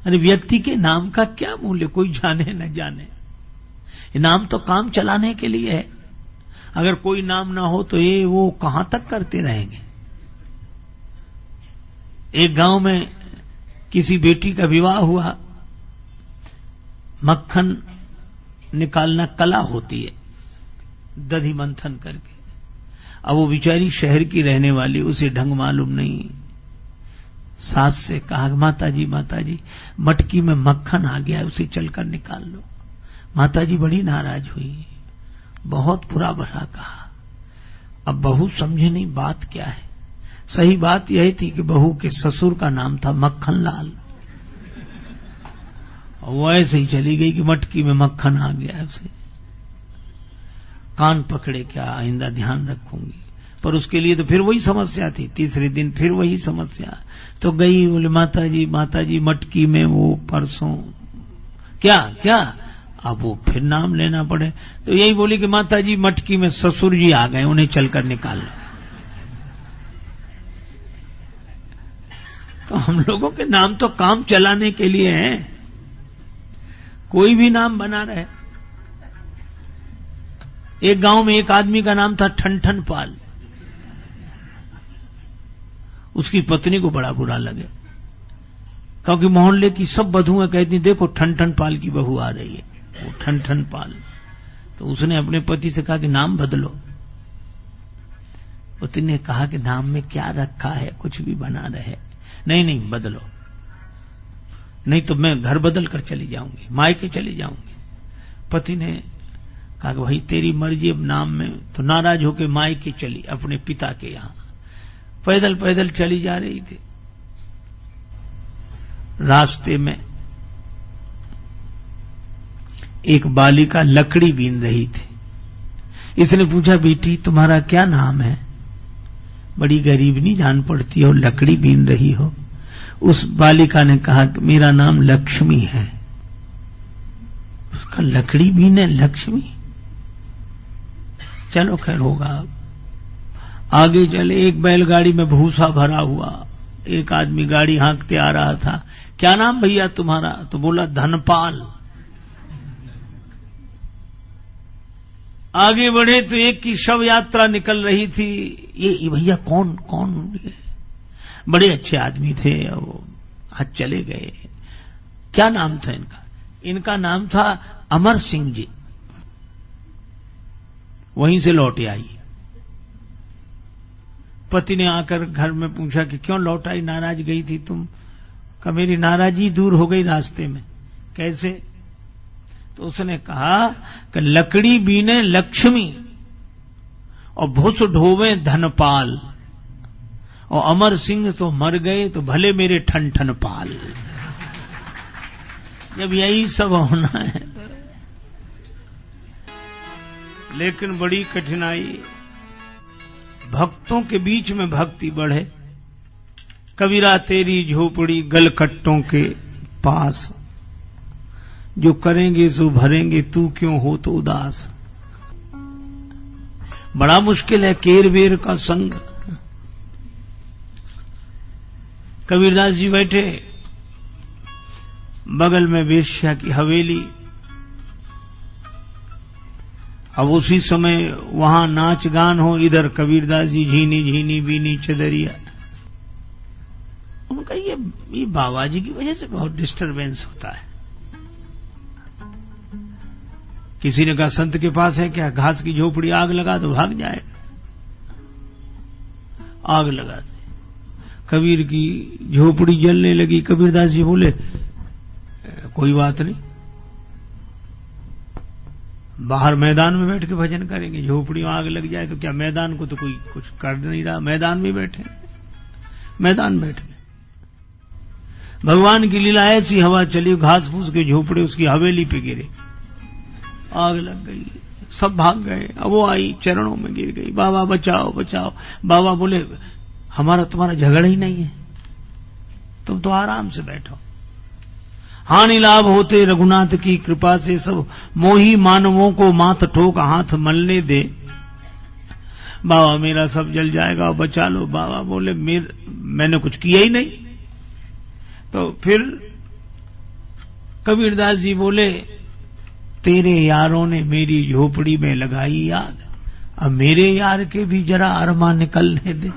अरे व्यक्ति के नाम का क्या मूल्य, कोई जाने न जाने। नाम तो काम चलाने के लिए है। अगर कोई नाम ना हो तो ये वो कहां तक करते रहेंगे। एक गांव में किसी बेटी का विवाह हुआ। मक्खन निकालना कला होती है, दधी मंथन करके। अब वो बेचारी शहर की रहने वाली, उसे ढंग मालूम नहीं। सास से कहा, माता जी मटकी में मक्खन आ गया है, उसे चलकर निकाल लो। माता जी बड़ी नाराज हुई, बहुत बुरा भला कहा। अब बहू समझे नहीं बात क्या है। सही बात यह थी कि बहू के ससुर का नाम था मक्खन लाल। वो ऐसे ही चली गई कि मटकी में मक्खन आ गया है। उसे कान पकड़े, क्या आइंदा ध्यान रखूंगी। पर उसके लिए तो फिर वही समस्या थी। तीसरे दिन फिर वही समस्या। तो गई, बोले माता जी मटकी में वो परसों क्या। अब वो फिर नाम लेना पड़े तो यही बोली कि माता जी मटकी में ससुर जी आ गए, उन्हें चलकर निकाल लो। तो हम लोगों के नाम तो काम चलाने के लिए हैं। कोई भी नाम बना रहे। एक गांव में एक आदमी का नाम था ठनठन पाल। उसकी पत्नी को बड़ा बुरा लगे, क्योंकि मोहल्ले की सब बधुएं कहती, देखो ठनठन पाल की बहू आ रही है, वो ठनठन पाल। तो उसने अपने पति से कहा कि नाम बदलो। पति ने कहा कि नाम में क्या रखा है, कुछ भी बना रहे। नहीं बदलो, नहीं तो मैं घर बदल कर चली जाऊंगी, मायके चली जाऊंगी। पति ने कहा कि भाई तेरी मर्जी, अब नाम में। तो नाराज होकर मायके चली अपने पिता के यहां। पैदल चली जा रही थी। रास्ते में एक बालिका लकड़ी बीन रही थी। इसने पूछा, बेटी तुम्हारा क्या नाम है? बड़ी गरीबनी जान पड़ती हो, लकड़ी बीन रही हो। उस बालिका ने कहा कि मेरा नाम लक्ष्मी है। उसका लकड़ी बीने लक्ष्मी, चलो खैर होगा। आगे चले, एक बैलगाड़ी में भूसा भरा हुआ। एक आदमी गाड़ी हाँकते आ रहा था। क्या नाम भैया तुम्हारा? तो बोला धनपाल। आगे बढ़े तो एक की शव यात्रा निकल रही थी। ये भैया कौन? बड़े अच्छे आदमी थे, वो आज चले गए। क्या नाम था इनका? इनका नाम था अमर सिंह जी। वहीं से लौटे आई। पति ने आकर घर में पूछा कि क्यों लौट आई, नाराज गई थी तुम? कहा मेरी नाराजी दूर हो गई रास्ते में। कैसे? तो उसने कहा कि लकड़ी बीने लक्ष्मी और भुस ढोवे धनपाल, और अमर सिंह तो मर गए तो भले मेरे ठन पाल। जब यही सब होना है, लेकिन बड़ी कठिनाई। भक्तों के बीच में भक्ति बढ़े। कबीरा तेरी झोपड़ी गलकट्टों के पास, जो करेंगे सो भरेंगे, तू क्यों हो तो उदास। बड़ा मुश्किल है केर बेर का संग। कबीरदास जी बैठे, बगल में वेश्या की हवेली। अब उसी समय वहां नाच गान हो, इधर कबीरदास जी झीनी झीनी बीनी चदरिया। उनका ये बाबा जी की वजह से बहुत डिस्टरबेंस होता है। किसी ने कहा संत के पास है क्या? घास की झोपड़ी आग लगा तो भाग जाए। आग लगा दी, कबीर की झोपड़ी जलने लगी। कबीरदास जी बोले कोई बात नहीं, बाहर मैदान में बैठ के भजन करेंगे। झोपड़ी में आग लग जाए तो क्या, मैदान को तो कोई कुछ कर नहीं रहा, मैदान में बैठे। मैदान बैठ गए। भगवान की लीला ऐसी, हवा चली, घास फूस के झोपड़े उसकी हवेली पे गिरे, आग लग गई, सब भाग गए। अब वो आई, चरणों में गिर गई, बाबा बचाओ बचाओ। बाबा बोले हमारा तुम्हारा झगड़ा ही नहीं है, तुम तो आराम से बैठो। हानि लाभ होते रघुनाथ की कृपा से, सब मोही मानवों को माथ ठोक हाथ मलने दे। बाबा मेरा सब जल जाएगा, बचा लो। बाबा बोले मैंने कुछ किया ही नहीं। तो फिर कबीरदास जी बोले, तेरे यारों ने मेरी झोपड़ी में लगाई आग, अब मेरे यार के भी जरा अरमा निकलने दे।